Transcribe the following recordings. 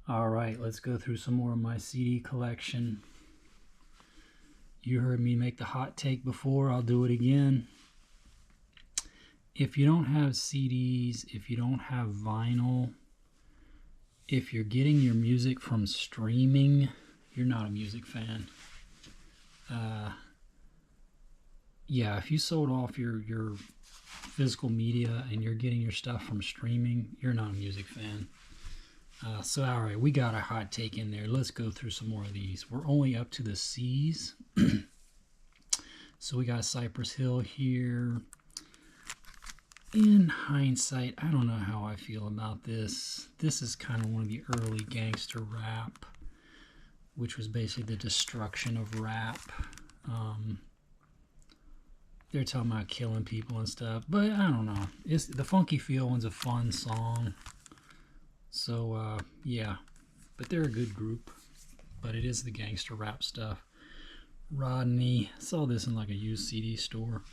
All right, let's go through some more of my CD collection. You heard me make the hot take before. I'll do it again. If you don't have CDs, if you don't have vinyl, if you're getting your music from streaming, you're not a music fan. Yeah, if you sold off your physical media and you're getting your stuff from streaming, you're not a music fan. So, all right, we got a hot take in there. Let's go through some more of these. We're only up to the C's. So we got Cypress Hill here. In hindsight, I don't know how I feel about this. This is kind of one of the early gangster rap, which was basically the destruction of rap. They're talking about killing people and stuff, but I don't know. It's the Funky Feel one's a fun song. So, yeah, but they're a good group, but it is the gangster rap stuff. Rodney, saw this in like a used CD store.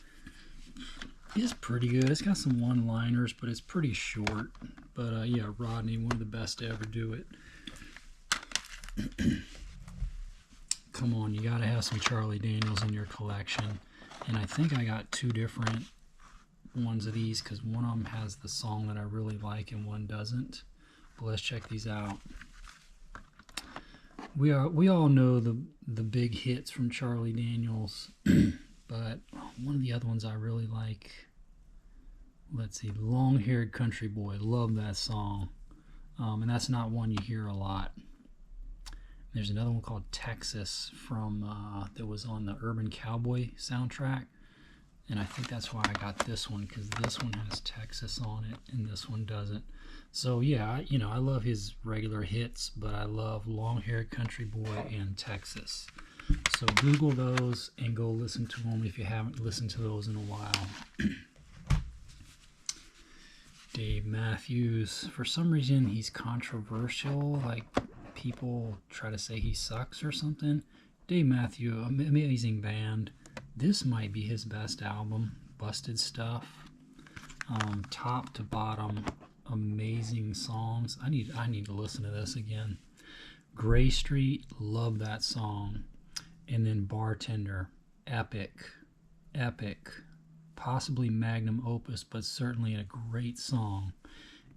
It's pretty good. It's got some one-liners, but it's pretty short. But, yeah, Rodney, one of the best to ever do it. Come on, you gotta have some Charlie Daniels in your collection. And I think I got two different ones of these because one of them has the song that I really like and one doesn't. But let's check these out. We all know the big hits from Charlie Daniels, but one of the other ones I really like. Let's see, Long-Haired Country Boy. Love that song, and that's not one you hear a lot. There's another one called Texas from that was on the Urban Cowboy soundtrack, and I think that's why I got this one because this one has Texas on it and this one doesn't. So yeah, I love his regular hits, but I love Long-Haired Country Boy and Texas. So Google those and go listen to them if you haven't listened to those in a while. Dave Matthews, for some reason he's controversial, like people try to say he sucks or something. Dave Matthews, amazing band. This might be his best album, Busted Stuff. Top to bottom, amazing songs. I need to listen to this again. Gray Street, love that song. And then Bartender, epic, possibly magnum opus, but certainly a great song.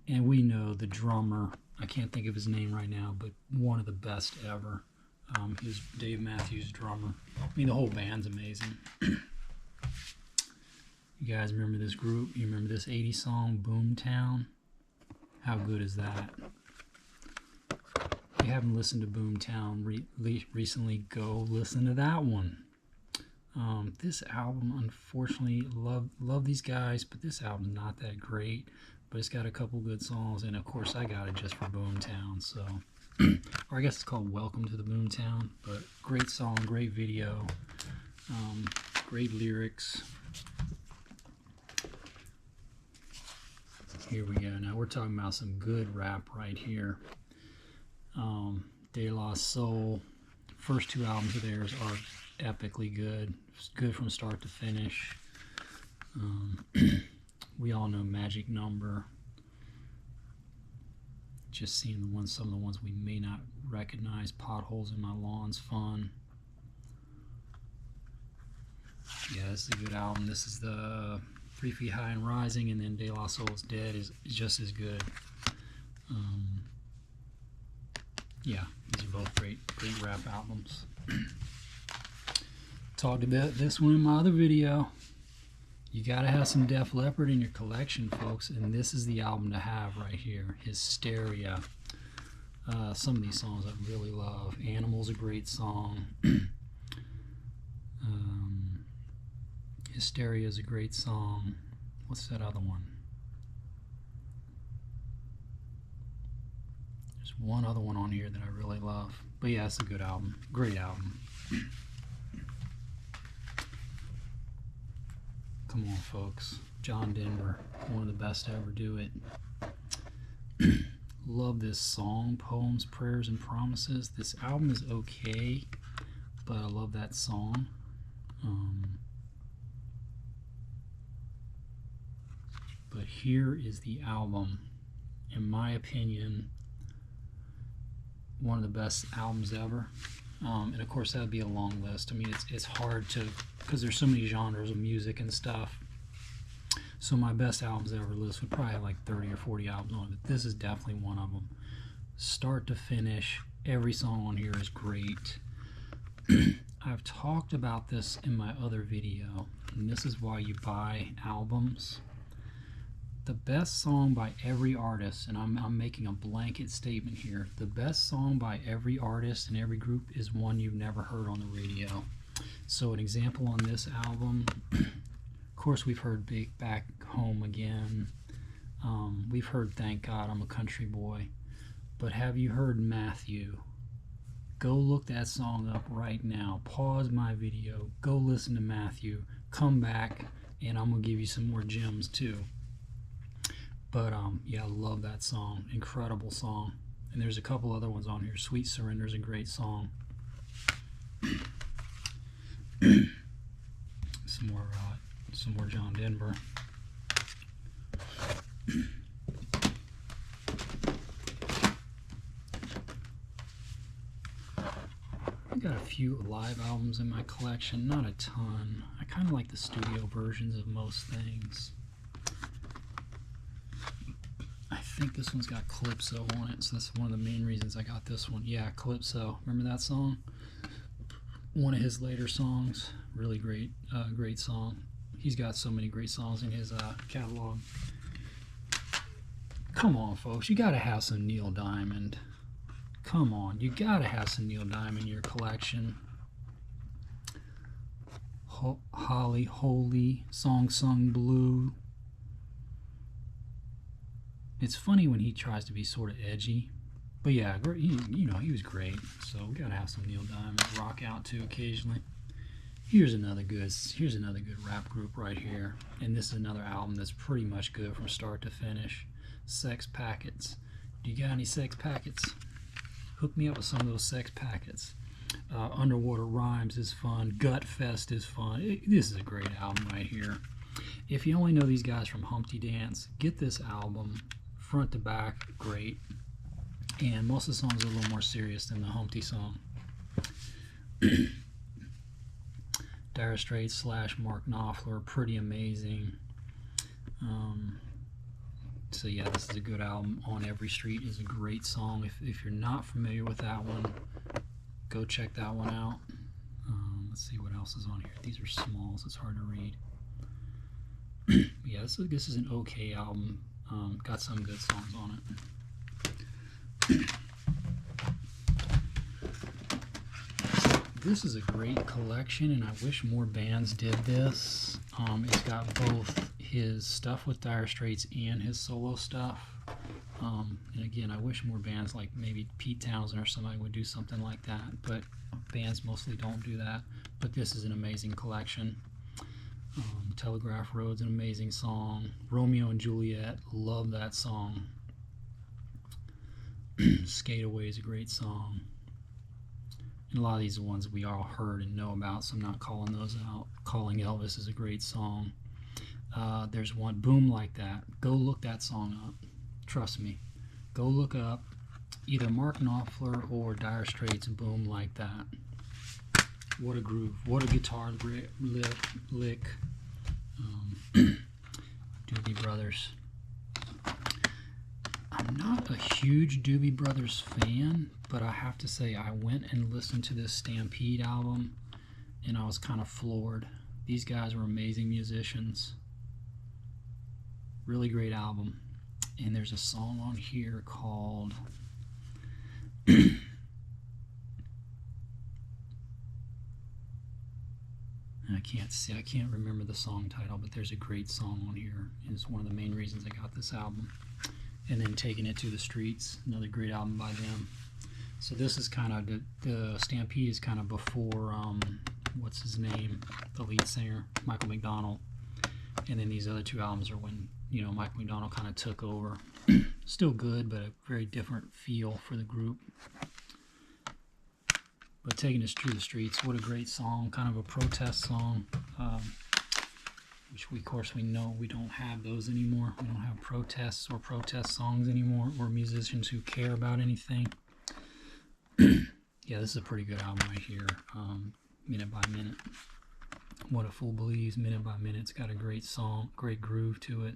And we know the drummer, I can't think of his name right now, but one of the best ever. He's Dave Matthews' drummer. I mean, the whole band's amazing. You guys remember this group? You remember this 80s song, Boomtown? How good is that? If you haven't listened to Boomtown recently, go listen to that one. This album, unfortunately, love these guys, but this album's not that great. But it's got a couple good songs, and of course I got it just for Boomtown. So, or I guess it's called Welcome to the Boomtown. But great song, great video, great lyrics. Here we go. Now we're talking about some good rap right here. De La Soul, first two albums of theirs are epically good. It's good from start to finish. We all know Magic Number. Just seeing some of the ones we may not recognize. Potholes in My Lawn's fun. Yeah, this is a good album. This is the 3 Feet High and Rising, and then De La Soul's Dead is just as good. Yeah, these are both great rap albums. Talked about this one in my other video. You gotta have some Def Leppard in your collection, folks, and this is the album to have right here, Hysteria. Some of these songs I really love. Animal's a great song. Hysteria is a great song. What's that other one? There's one other one on here that I really love. But yeah, it's a good album. Great album. Come on, folks. John Denver, one of the best to ever do it. Love this song, Poems, Prayers, and Promises. This album is okay, but I love that song. But here is the album. In my opinion, one of the best albums ever. And of course, that would be a long list. I mean, it's hard to, because there's so many genres of music and stuff. So my best albums ever list would probably have like 30 or 40 albums on it. But this is definitely one of them. Start to finish, every song on here is great. I've talked about this in my other video, and this is why you buy albums. The best song by every artist, and I'm making a blanket statement here, the best song by every artist and every group is one you've never heard on the radio. So an example on this album, of course we've heard Big Back Home Again, we've heard Thank God I'm a Country Boy, but have you heard Matthew? Go look that song up right now, pause my video, go listen to Matthew, come back, and I'm going to give you some more gems too. But yeah, I love that song. Incredible song. And there's a couple other ones on here. Sweet Surrender is a great song. some more John Denver. I got a few live albums in my collection, not a ton. I kind of like the studio versions of most things. I think this one's got Calypso on it, so that's one of the main reasons I got this one. Yeah, Calypso. Remember that song? One of his later songs. Really great, great song. He's got so many great songs in his catalog. Come on, folks. You got to have some Neil Diamond. Come on. You got to have some Neil Diamond in your collection. Holly, Holy, Song Sung Blue. It's funny when he tries to be sort of edgy, but yeah, he was great. So we gotta have some Neil Diamond. Rock Out too occasionally. Here's another good rap group right here, and this is another album that's pretty much good from start to finish. Sex Packets. Do you got any Sex Packets? Hook me up with some of those Sex Packets. Underwater Rhymes is fun. Gut Fest is fun. This is a great album right here. If you only know these guys from Humpty Dance, get this album. Front to back, great. And most of the songs are a little more serious than the Humpty song. Dire Straits / Mark Knopfler, pretty amazing. So yeah, this is a good album. On Every Street is a great song. If you're not familiar with that one, go check that one out. Let's see what else is on here. These are small, so it's hard to read. Yeah, this is an okay album. Got some good songs on it. This is a great collection, and I wish more bands did this. It's got both his stuff with Dire Straits and his solo stuff. And again, I wish more bands like maybe Pete Townsend or somebody would do something like that, but bands mostly don't do that. But this is an amazing collection. Telegraph Road's an amazing song. Romeo and Juliet, love that song. Skate Away is a great song. And a lot of these are ones we all heard and know about, so I'm not calling those out. Calling Elvis is a great song. There's one, Boom Like That. Go look that song up. Trust me. Go look up either Mark Knopfler or Dire Straits' Boom Like That. What a groove. What a guitar lick. Doobie Brothers. I'm not a huge Doobie Brothers fan, but I have to say I went and listened to this Stampede album and I was kind of floored. These guys were amazing musicians. Really great album. And there's a song on here called I can't remember the song title, but there's a great song on here, and it's one of the main reasons I got this album. And then Taking It to the Streets, another great album by them. So this is kind of the Stampede is kind of before what's his name, the lead singer, Michael McDonald, and then these other two albums are when Michael McDonald kind of took over. Still good, but a very different feel for the group. But Taking Us to the Streets, what a great song, kind of a protest song, which of course we know we don't have those anymore. We don't have protests or protest songs anymore, or musicians who care about anything. Yeah, this is a pretty good album right here. Minute by Minute. What a Fool Believes, Minute by Minute. It's got a great song, great groove to it.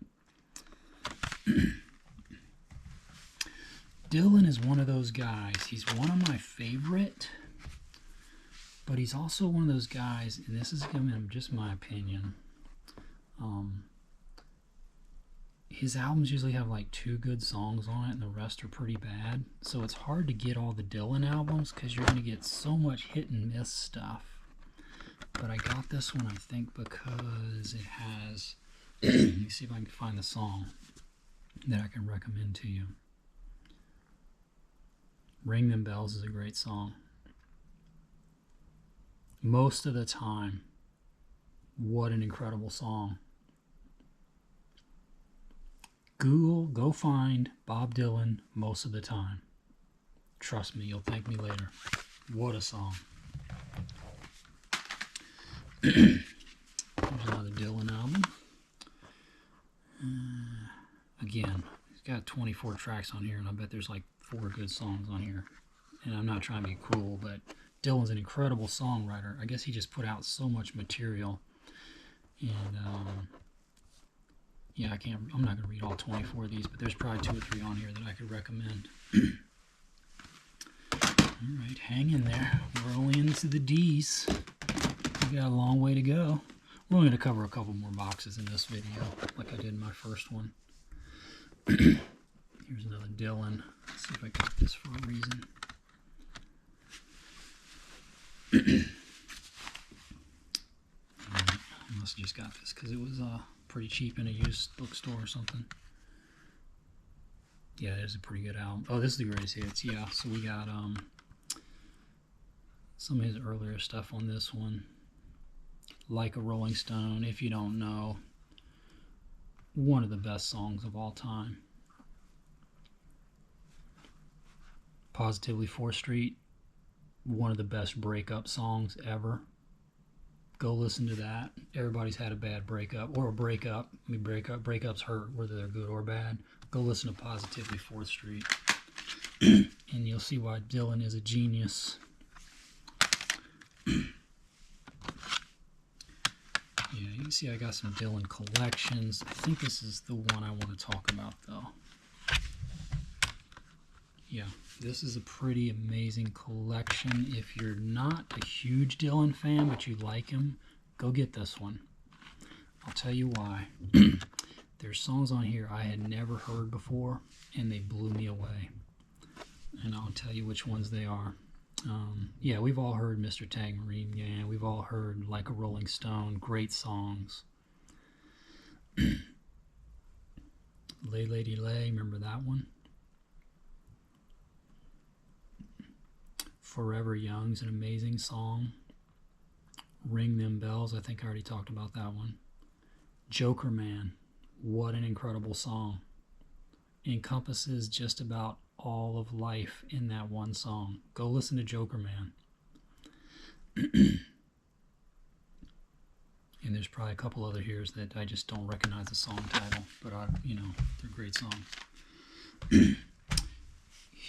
Dylan is one of those guys. He's one of my favorite, but he's also one of those guys, and this is just my opinion. His albums usually have like 2 good songs on it, and the rest are pretty bad. So it's hard to get all the Dylan albums because you're going to get so much hit and miss stuff. But I got this one, I think, because it has. Let me see if I can find the song that I can recommend to you. Ring Them Bells is a great song. Most of the Time. What an incredible song. Google, go find Bob Dylan, Most of the Time. Trust me, you'll thank me later. What a song. Here's another Dylan album. Again, he's got 24 tracks on here, and I bet there's like 4 good songs on here. And I'm not trying to be cool, but Dylan's an incredible songwriter. I guess he just put out so much material. And, yeah, I'm not going to read all 24 of these, but there's probably 2 or 3 on here that I could recommend. Alright, hang in there. We're only into the D's. We got a long way to go. We're only going to cover a couple more boxes in this video, like I did in my first one. Here's another Dylan. Let's see if I got this for a reason. I must have just got this because it was pretty cheap in a used bookstore or something. Yeah, it is a pretty good album. Oh, this is the greatest hits. Yeah, so we got some of his earlier stuff on this one. Like a Rolling Stone, if you don't know, one of the best songs of all time. Positively 4th Street, one of the best breakup songs ever. Go listen to that. Everybody's had a bad breakup or a breakup. I mean, breakups hurt, whether they're good or bad. Go listen to Positively 4th Street, and you'll see why Dylan is a genius. Yeah, you can see I got some Dylan collections. I think this is the one I want to talk about, though. Yeah, this is a pretty amazing collection. If you're not a huge Dylan fan, but you like him, go get this one. I'll tell you why. There's songs on here I had never heard before, and they blew me away. And I'll tell you which ones they are. Yeah, we've all heard Mr. Tangerine Man. We've all heard Like a Rolling Stone. Great songs. Lay Lady Lay, remember that one? Forever Young's an amazing song. Ring Them Bells, I think I already talked about that one. Joker Man, what an incredible song. Encompasses just about all of life in that one song. Go listen to Joker Man. And there's probably a couple other here that I just don't recognize the song title, but they're great songs.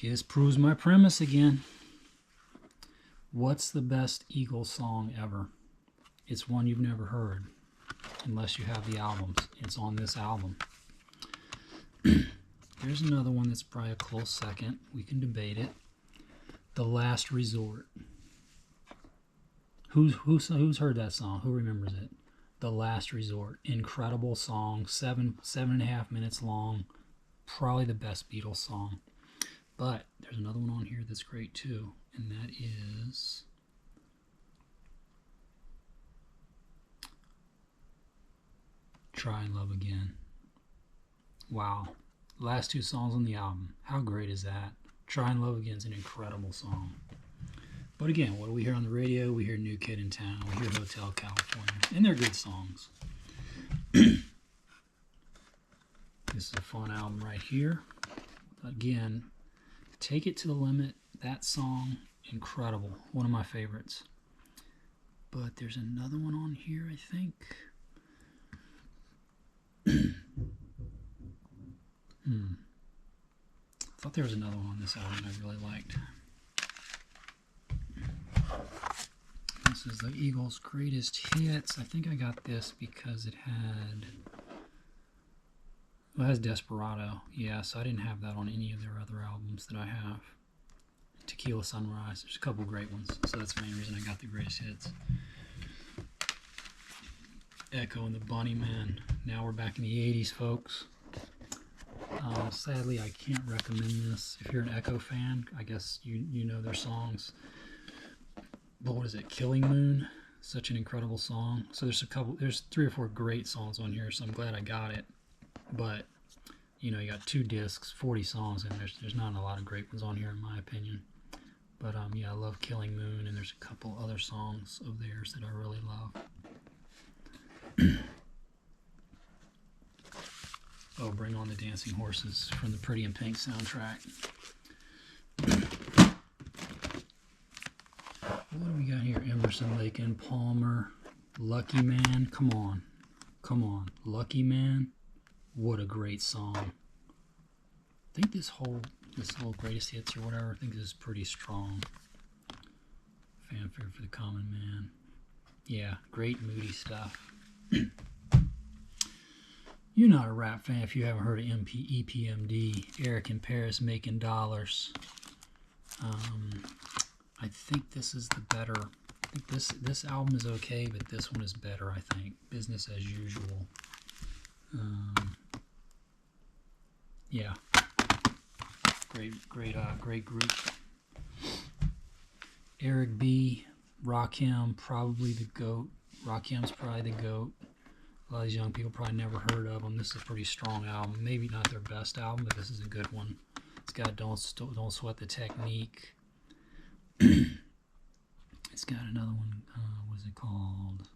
This proves my premise again. What's the best Eagles song ever? It's one you've never heard, unless you have the albums. It's on this album. There's another one that's probably a close second. We can debate it. The Last Resort. Who's heard that song? Who remembers it? The Last Resort. Incredible song. 7.5 minutes long. Probably the best Beatles song. But there's another one on here that's great too, and that is Try and Love Again. Wow. Last 2 songs on the album. How great is that? Try and Love Again is an incredible song. But again, what do we hear on the radio? We hear New Kid in Town. We hear Hotel California. And they're good songs. This is a fun album right here. Again, Take It to the Limit. That song, incredible. One of my favorites. But there's another one on here, I think. I thought there was another one on this album I really liked. This is the Eagles' greatest hits. I think I got this because it has Desperado. Yeah, so I didn't have that on any of their other albums that I have. Tequila Sunrise. There's a couple great ones, so that's the main reason I got the greatest hits. Echo and the Bunnymen. Now we're back in the 80s, folks. Sadly, I can't recommend this. If you're an Echo fan, I guess you know their songs. But what is it? Killing Moon? Such an incredible song. So there's 3 or 4 great songs on here, so I'm glad I got it. But, you know, you got 2 discs, 40 songs, and there's not a lot of great ones on here in my opinion. But, yeah, I love Killing Moon, and there's a couple other songs of theirs that I really love. Oh, Bring on the Dancing Horses from the Pretty in Pink soundtrack. What do we got here? Emerson, Lake and Palmer. Lucky Man. Come on. Come on. Lucky Man. What a great song. I think this whole greatest hits or whatever, I think this is pretty strong. Fanfare for the Common Man. Yeah, great moody stuff. You're not a rap fan if you haven't heard of EPMD. Eric in Paris Making Dollars. I think this is the better. I think this album is okay, but this one is better. I think Business as Usual. Yeah, great group. Eric B, Rakim, probably the GOAT. Rakim's probably the GOAT. A lot of these young people probably never heard of them. This is a pretty strong album. Maybe not their best album, but this is a good one. It's got Don't Sweat the Technique. It's got another one. What's it called?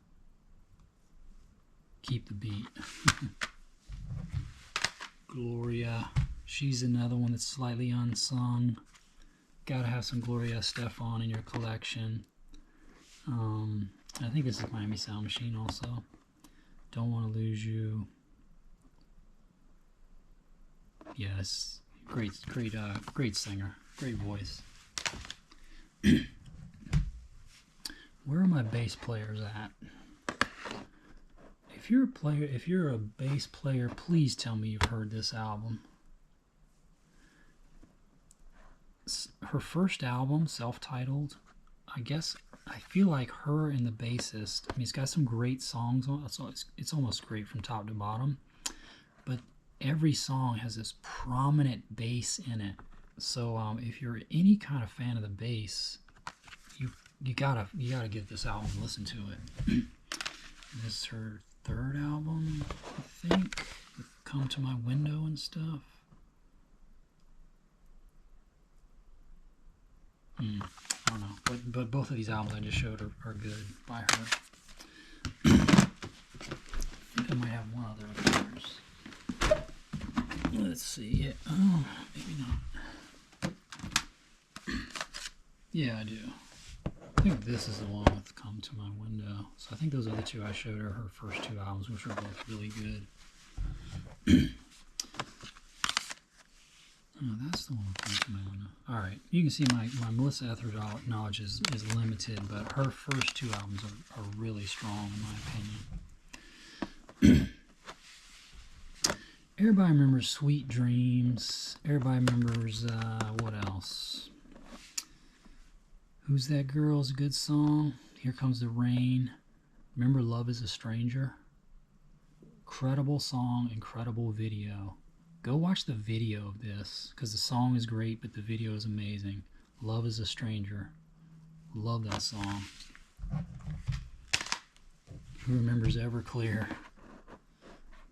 Keep the Beat. Gloria. She's another one that's slightly unsung. Gotta have some Gloria Estefan in your collection. I think this is Miami Sound Machine also. Don't Want to Lose You. Yes, great singer, great voice. Where are my bass players at? If you're a bass player, please tell me you've heard this album. Her first album, self-titled, I feel like her and the bassist, I mean, it's got some great songs on it, so it's almost great from top to bottom, but every song has this prominent bass in it. So if you're any kind of fan of the bass, you gotta get this album and listen to it. This is her 3rd album, I think, with Come to My Window and stuff. I don't know, but both of these albums I just showed are good by her. I think I might have one other of hers. Let's see. Oh, maybe not. Yeah, I do. I think this is the one with Come to My Window. So I think those other 2 I showed are her first 2 albums, which are both really good. Oh, that's the one with Come to My Window. Alright, you can see my Melissa Etheridge knowledge is limited, but her first 2 albums are really strong in my opinion. Everybody remembers Sweet Dreams. Everybody remembers, what else? Who's That Girl's a good song. Here Comes the Rain. Remember Love is a Stranger? Incredible song, incredible video. Go watch the video of this, because the song is great, but the video is amazing. Love is a Stranger. Love that song. Who remembers Everclear?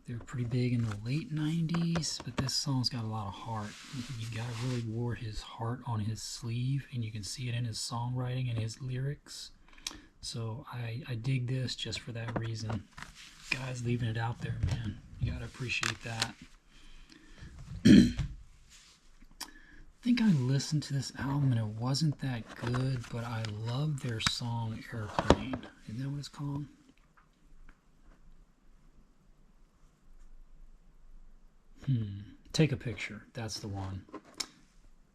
They were pretty big in the late 90s, but this song's got a lot of heart. You guy really wore his heart on his sleeve, and you can see it in his songwriting and his lyrics. So I dig this just for that reason. Guys leaving it out there, man. You gotta appreciate that. I think I listened to this album and it wasn't that good, but I love their song Airplane. Isn't that what it's called? Take a Picture. That's the one.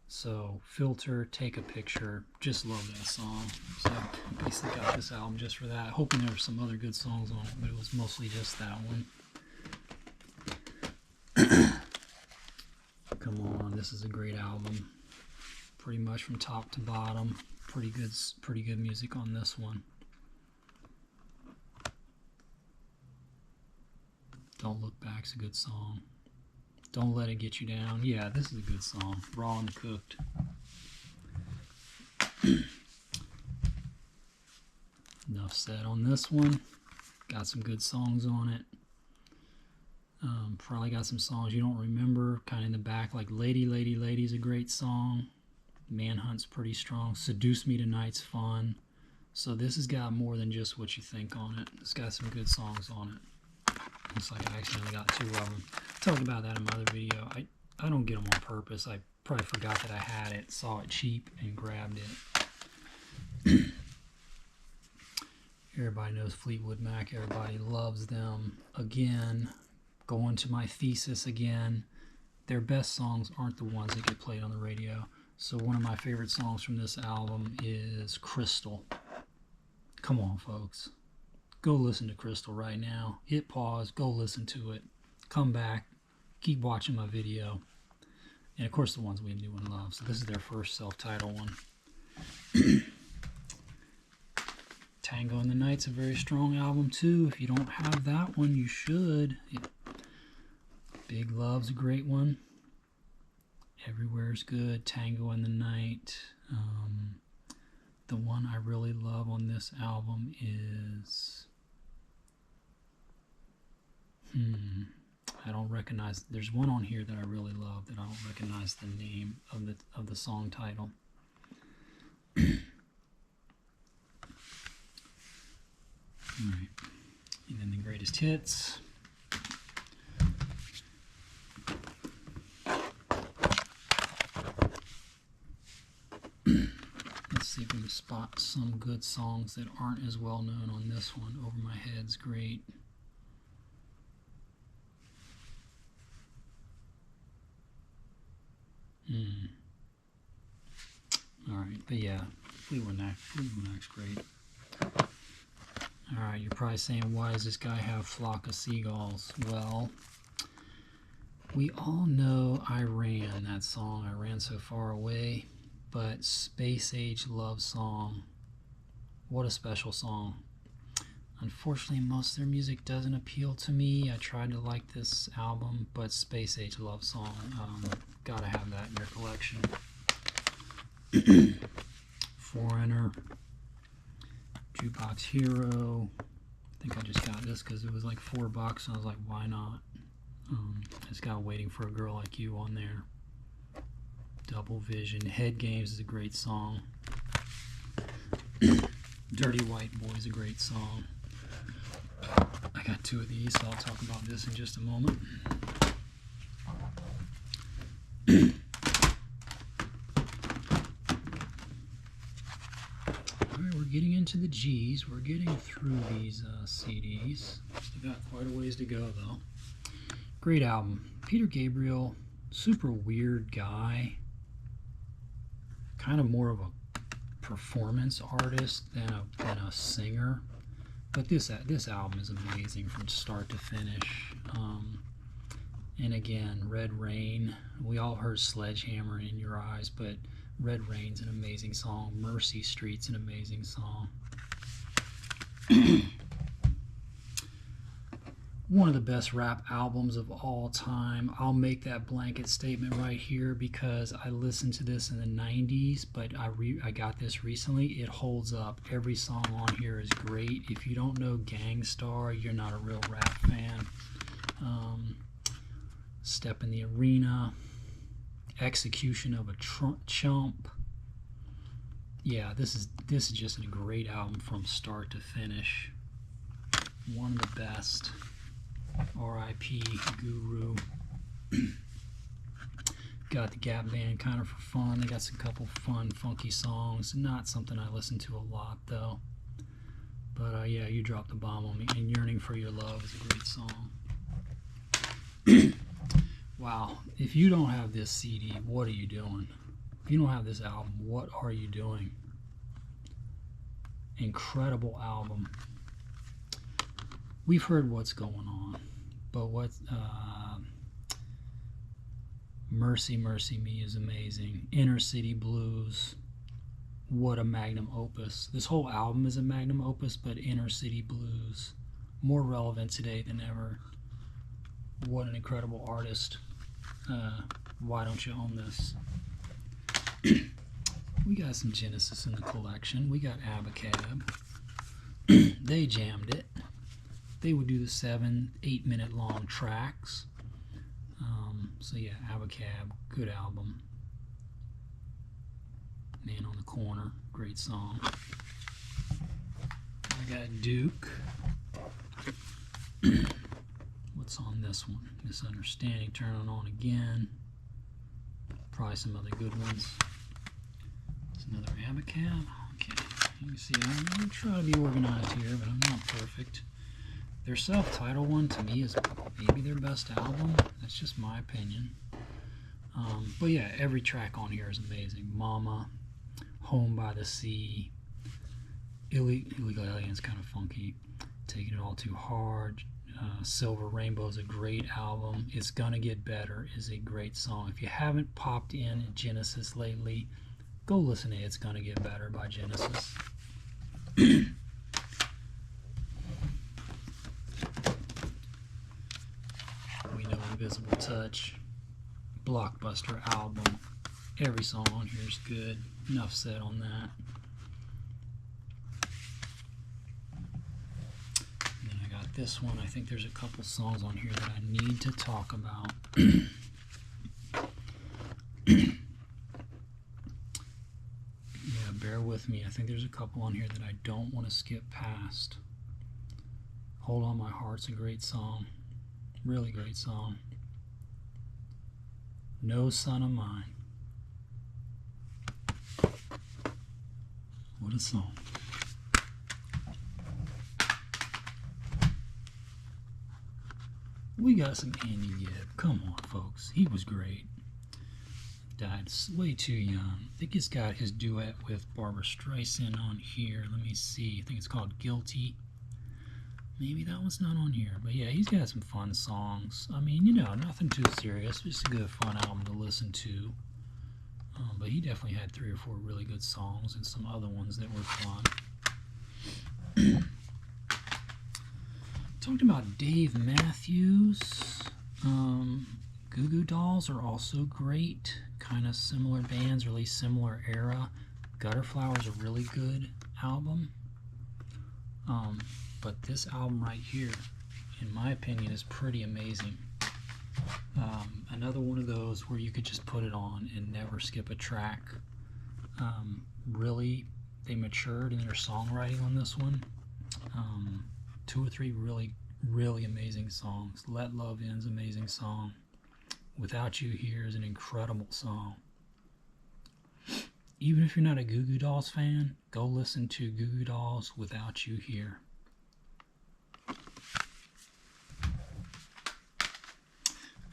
So Filter, Take a Picture, just love that song. So I basically got this album just for that, hoping there were some other good songs on it, but it was mostly just that one. Come on, this is a great album. Pretty much from top to bottom. Pretty good music on this one. Don't Look Back's a good song. Don't Let It Get You Down. Yeah, this is a good song. Raw and Cooked. Enough said on this one. Got some good songs on it. Probably got some songs you don't remember, kind of in the back, like Lady, Lady, Lady's a great song. Manhunt's pretty strong. Seduce Me Tonight's fun. So this has got more than just what you think on it. It's got some good songs on it. Looks like I actually only got 2 of them. I talked about that in my other video. I don't get them on purpose. I probably forgot that I had it, saw it cheap, and grabbed it. Everybody knows Fleetwood Mac. Everybody loves them. Again, going to my thesis again, their best songs aren't the ones that get played on the radio. So one of my favorite songs from this album is Crystal. Come on, folks. Go listen to Crystal right now. Hit pause. Go listen to it. Come back. Keep watching my video. And, of course, the ones we knew and love. So this is their first self-titled one. Tango in the Night's a very strong album, too. If you don't have that one, you should. Big Love's a great one. Everywhere's good. Tango in the Night. The one I really love on this album is... I don't recognize... There's one on here that I really love that I don't recognize the name of the song title. Alright. And then the greatest hits. Let's see if we can spot some good songs that aren't as well known on this one. Over My Head's great. Alright, but yeah, Fleetwood Mac's great. Alright, you're probably saying, why does this guy have Flock of Seagulls? Well, we all know I Ran, that song, I Ran So Far Away, but Space Age Love Song, what a special song. Unfortunately, most of their music doesn't appeal to me. I tried to like this album, but Space Age Love Song, gotta have that in your collection. Foreigner, Jukebox Hero. I think I just got this because it was like $4 and I was like, why not? It's got Waiting for a Girl Like You on there. Double Vision. Head Games is a great song. Dirty White Boy is a great song. I got 2 of these, so I'll talk about this in just a moment. Alright, we're getting into the G's. We're getting through these CDs. Still got quite a ways to go, though. Great album. Peter Gabriel, super weird guy. Kind of more of a performance artist than a singer. But this album is amazing from start to finish. And again, Red Rain. We all heard Sledgehammer in Your Eyes, but Red Rain's an amazing song. Mercy Street's an amazing song. One of the best rap albums of all time. I'll make that blanket statement right here because I listened to this in the 90s, but I got this recently. It holds up. Every song on here is great. If you don't know Gang Starr, you're not a real rap fan. Step in the Arena. Execution of a Chump. Yeah, this is just a great album from start to finish. One of the best. R.I.P. Guru. Got the Gap Band kind of for fun. They got some couple fun, funky songs. Not something I listen to a lot, though. But yeah, You Dropped the Bomb on Me. And Yearning for Your Love is a great song. Wow. If you don't have this CD, what are you doing? If you don't have this album, what are you doing? Incredible album. We've heard What's Going On, but Mercy Mercy Me is amazing. Inner City Blues, what a magnum opus. This whole album is a magnum opus, but Inner City Blues, more relevant today than ever. What an incredible artist. Why don't you own this? We got some Genesis in the collection. We got Abacab. They jammed it. They would do the 7-8 minute long tracks. So yeah, Abacab, good album. Man on the Corner, great song. I got Duke. What's on this one? Misunderstanding, Turn On Again. Probably some other good ones. It's another Abacab. Okay, you can see I'm going to try to be organized here, but I'm not perfect. Their self-titled one, to me, is maybe their best album. That's just my opinion. But yeah, every track on here is amazing. Mama, Home by the Sea, Illegal Alien's kind of funky, Taking It All Too Hard, Silver Rainbow is a great album. It's Gonna Get Better is a great song. If you haven't popped in Genesis lately, go listen to It's Gonna Get Better by Genesis. We know Invisible Touch, blockbuster album. Every song on here is good. Enough said on that. And then I got this one. I think there's a couple songs on here that I need to talk about. Yeah, bear with me. I think there's a couple on here that I don't want to skip past. Hold On My Heart's a great song. Really great song. No Son of Mine. What a song. We got some Andy Gibb. Come on, folks. He was great. Died way too young. I think he's got his duet with Barbara Streisand on here. Let me see. I think it's called Guilty. Maybe that one's not on here. But yeah, he's got some fun songs. I mean, you know, nothing too serious. Just a good, fun album to listen to. But he definitely had 3 or 4 really good songs and some other ones that were fun. Talked about Dave Matthews. Goo Goo Dolls are also great. Kind of similar bands, or at least similar era. Gutter Flower is a really good album. But this album right here, in my opinion, is pretty amazing. Another one of those where you could just put it on and never skip a track. Really, they matured in their songwriting on this one. 2 or 3 really, really amazing songs. Let Love In's amazing song. Without You Here is an incredible song. Even if you're not a Goo Goo Dolls fan, go listen to Goo Goo Dolls Without You Here.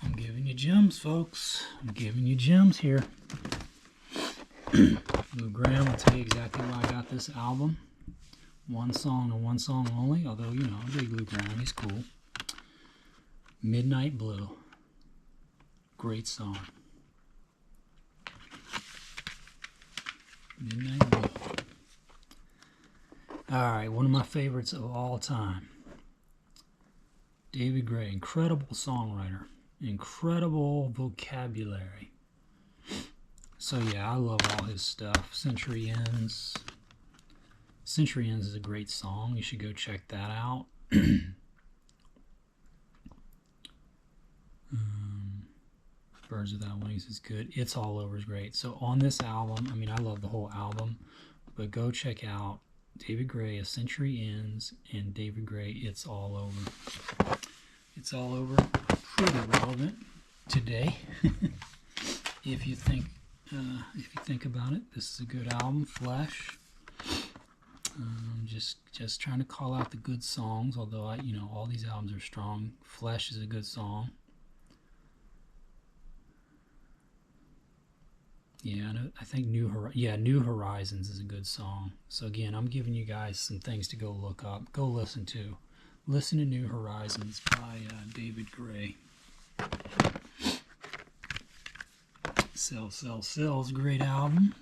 I'm giving you gems, folks. I'm giving you gems here. Lou Gramm will tell you exactly why I got this album. One song and one song only, although, you know, big Lou Gramm, he's cool. Midnight Blue. Great song. Midnight Blue. Alright, one of my favorites of all time. David Gray, incredible songwriter. Incredible vocabulary. So yeah, I love all his stuff. Century Ends. Century Ends is a great song. You should go check that out. Birds Without Wings is good. It's All Over is great. So on this album, I mean, I love the whole album, but go check out David Gray, A Century Ends, and David Gray, It's All Over. It's All Over, pretty relevant today. If you think about it, this is a good album. Flesh. Just trying to call out the good songs, although all these albums are strong. Flesh is a good song. Yeah, I think New Horizons is a good song. So again, I'm giving you guys some things to go look up, go listen to. Listen to New Horizons by David Gray. Sell, Sell, Sell's a great album.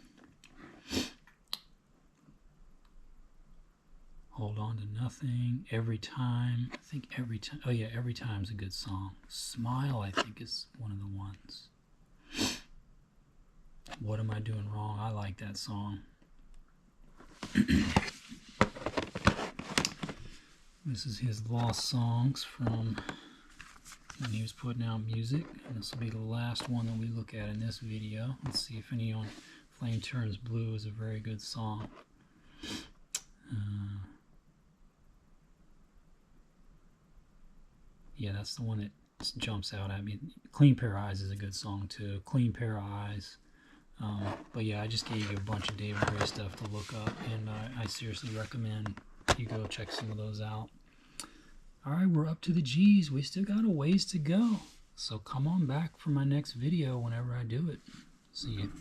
Hold On to Nothing, Every Time. I think Every Time. Oh yeah, Every Time's a good song. Smile, I think, is one of the ones. What Am I Doing Wrong? I like that song. This is his lost songs from when he was putting out music, and this will be the last one that we look at in this video. Let's see if any on Flame Turns Blue is a very good song. Yeah, that's the one that jumps out at me. Clean Pair of Eyes is a good song too. Clean Pair of Eyes. But yeah, I just gave you a bunch of David Gray stuff to look up, and I seriously recommend you go check some of those out. Alright, we're up to the G's. We still got a ways to go. So come on back for my next video whenever I do it. See you.